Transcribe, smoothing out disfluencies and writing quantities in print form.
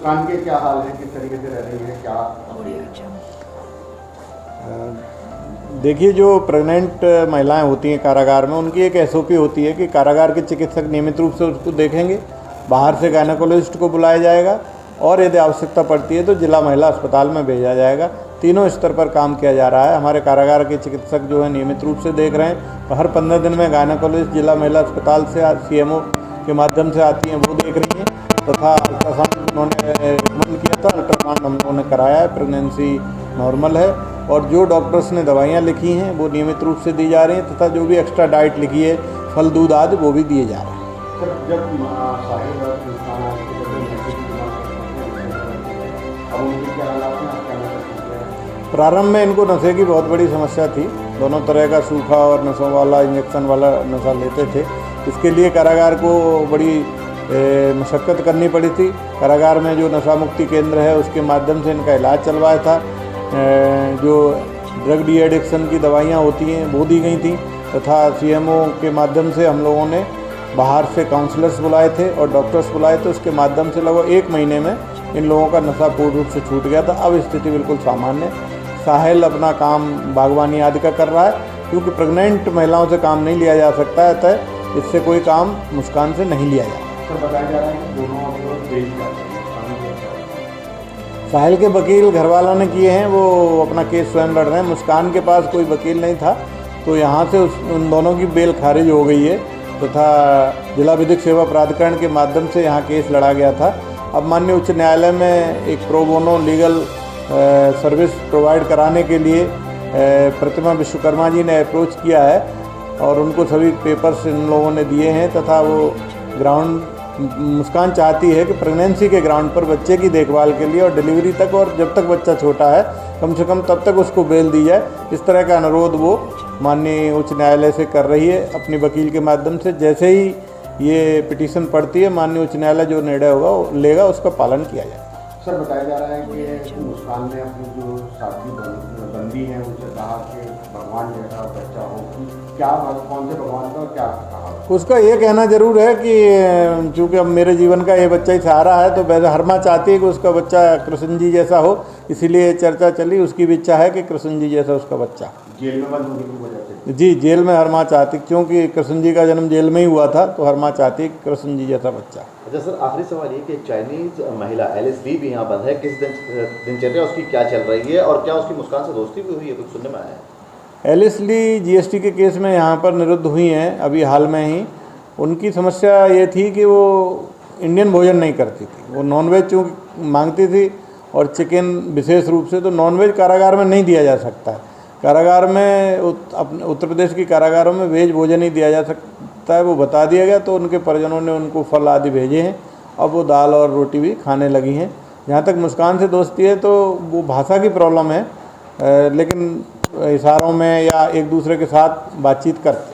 मुस्कान के क्या हाल है, किस तरीके से रह रही है, क्या? देखिए, जो प्रेग्नेंट महिलाएं होती हैं कारागार में, उनकी एक एसओपी होती है कि कारागार के चिकित्सक नियमित रूप से उसको देखेंगे, बाहर से गायनेकोलॉजिस्ट को बुलाया जाएगा और यदि आवश्यकता पड़ती है तो जिला महिला अस्पताल में भेजा जाएगा। तीनों स्तर पर काम किया जा रहा है। हमारे कारागार के चिकित्सक जो है नियमित रूप से देख रहे हैं। तो हर 15 दिन में गायनेकोलॉजिस्ट जिला महिला अस्पताल से सीएमओ के माध्यम से आती हैं, वो देख रही हैं। तथा अल्ट्रासाउंड उन्होंने रिकमेंड किया था, अल्ट्रासाउंड हम लोगों ने कराया है, प्रेगनेंसी नॉर्मल है। और जो डॉक्टर्स ने दवाइयाँ लिखी हैं वो नियमित रूप से दी जा रही हैं, तथा जो भी एक्स्ट्रा डाइट लिखी है, फल दूध आदि, वो भी दिए जा रहे हैं। सर, जब साहिल और मुस्कान आज के जब नशे की बीमारी अब उनके क्या हालात हैं, आप क्या महसूस कर रहे हैं? प्रारंभ में इनको नशे की बहुत बड़ी समस्या थी। दोनों तरह का सूखा और नशों वाला, इंजेक्शन वाला नशा लेते थे। इसके लिए कारागार को बड़ी मशक्क़त करनी पड़ी थी। कारागार में जो नशा मुक्ति केंद्र है उसके माध्यम से इनका इलाज चलवाया था। जो ड्रग डी एडिक्शन की दवाइयाँ होती हैं वो दी गई थी, तथा सीएमओ के माध्यम से हम लोगों ने बाहर से काउंसलर्स बुलाए थे और डॉक्टर्स बुलाए थे। उसके माध्यम से लगभग 1 महीने में इन लोगों का नशा पूर्ण रूप से छूट गया था। अब स्थिति बिल्कुल सामान्य है। साहिल अपना काम बागवानी आदि का कर रहा है, क्योंकि प्रेग्नेंट महिलाओं से काम नहीं लिया जा सकता है, अतः इससे कोई काम मुस्कान से नहीं लिया जाता। सर, बताया जा रहा है कि दोनों अप्रोच बेच जाते हैं। साहिल के वकील घरवालों ने किए हैं, वो अपना केस स्वयं लड़ रहे हैं। मुस्कान के पास कोई वकील नहीं था, तो यहाँ से उन दोनों की बेल खारिज हो गई है, तथा जिला विधिक सेवा प्राधिकरण के माध्यम से यहाँ केस लड़ा गया था। अब माननीय उच्च न्यायालय में एक pro bono legal service provide कराने के लिए प्रतिमा विश्वकर्मा जी ने अप्रोच किया है और उनको सभी पेपर्स इन लोगों ने दिए हैं। तथा वो मुस्कान चाहती है कि प्रेगनेंसी के ग्राउंड पर बच्चे की देखभाल के लिए और डिलीवरी तक, और जब तक बच्चा छोटा है कम से कम तब तक उसको बेल दी जाए। इस तरह का अनुरोध वो माननीय उच्च न्यायालय से कर रही है अपनी वकील के माध्यम से। जैसे ही ये पिटीशन पड़ती है, माननीय उच्च न्यायालय जो निर्णय होगा लेगा, उसका पालन किया जाएगा। सर, बताया जा रहा है कि मुस्कान ने अपनी जो साथी बंदी हैं उनसे कहा कि भगवान जैसा बच्चा हो। क्या, कौन से भगवान का, क्या कहा? उसका ये कहना जरूर है कि चूँकि अब मेरे जीवन का ये बच्चा ही सहारा है, तो वैसे हरमा चाहती है कि उसका बच्चा कृष्ण जी जैसा हो, इसीलिए चर्चा चली। उसकी भी इच्छा है कि कृष्ण जी जैसा उसका बच्चा। जेल में बंद होने की वजह से? जी, जेल में हरमा चाहती, क्योंकि कृष्ण जी का जन्म जेल में ही हुआ था, तो हरमा चाहती कृष्ण जी जैसा बच्चा। अच्छा सर, आखिरी सवाल ये कि चाइनीज महिला LSD भी यहाँ बंद है, किस दिनचर्या उसकी क्या चल रही है और क्या उसकी मुस्कान से दोस्ती भी हुई है, कुछ सुनने में आया है? LSD GST के केस में यहाँ पर निरुद्ध हुई हैं अभी हाल में ही। उनकी समस्या ये थी कि वो इंडियन भोजन नहीं करती थी, वो नॉनवेज चूँकि मांगती थी, और चिकन विशेष रूप से। तो नॉनवेज कारागार में नहीं दिया जा सकता है। कारागार में उत्तर प्रदेश की कारागारों में वेज भोजन ही दिया जा सकता है, वो बता दिया गया। तो उनके परिजनों ने उनको फल आदि भेजे हैं, अब वो दाल और रोटी भी खाने लगी हैं। जहाँ तक मुस्कान से दोस्ती है, तो वो भाषा की प्रॉब्लम है, लेकिन इशारों में या एक दूसरे के साथ बातचीत करते